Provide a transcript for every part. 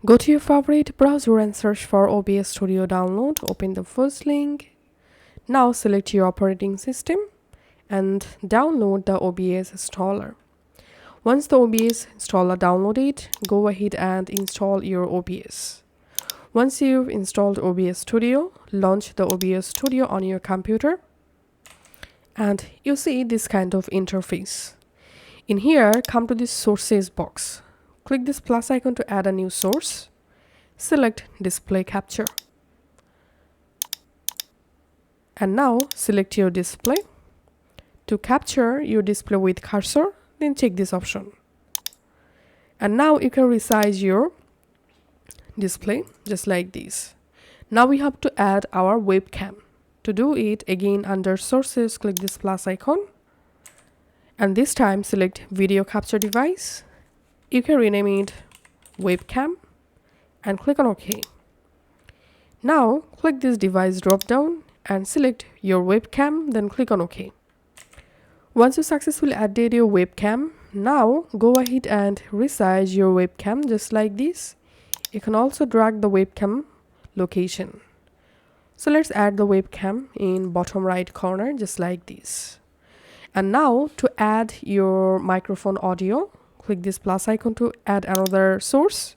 Go to your favorite browser and search for OBS Studio download. Open the first link. Now select your operating system and download the OBS installer. Once the OBS installer downloaded, go ahead and install your OBS. Once you've installed OBS Studio, launch the OBS Studio on your computer and you see this kind of interface. In here, come to this sources box. Click this plus icon to add a new source. Select display capture. And now select your display. To capture your display with cursor, then check this option. And now you can resize your display just like this. Now we have to add our webcam. To do it, again under sources, click this plus icon. And this time select video capture device. You can rename it webcam and click on OK. Now click this device drop down and select your webcam, then click on OK. Once you successfully added your webcam, now go ahead and resize your webcam just like this. You can also drag the webcam location. So let's add the webcam in bottom right corner just like this. And now to add your microphone audio, click this plus icon to add another source.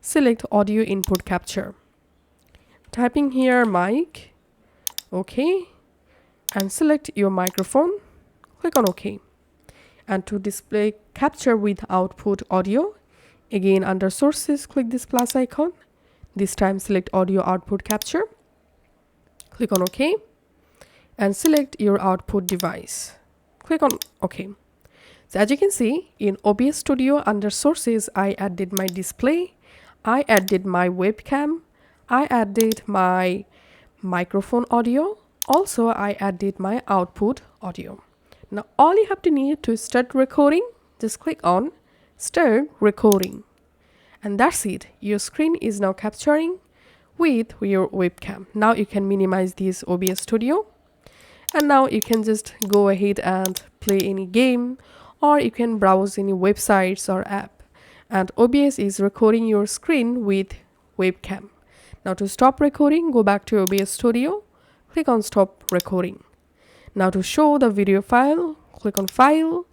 Select audio input capture. Typing here mic, OK, and select your microphone. Click on OK. And to display capture with output audio, again under sources, click this plus icon. This time select audio output capture. Click on OK and select your output device. Click on OK. So as you can see, in OBS Studio under sources, I added my display, I added my webcam, I added my microphone audio, also I added my output audio. Now all you have to need to start recording, just click on start recording. And that's it. Your screen is now capturing with your webcam. Now you can minimize this OBS Studio. And now you can just go ahead and play any game, or you can browse any websites or app. And OBS is recording your screen with webcam. Now to stop recording, go back to OBS Studio, click on stop recording. Now to show the video file, click on file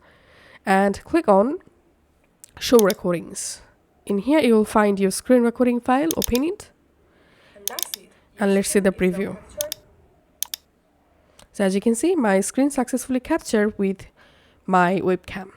and click on show recordings. In here you will find your screen recording file, open it. And that's it. And let's see the preview. So as you can see, my screen successfully captured with my webcam.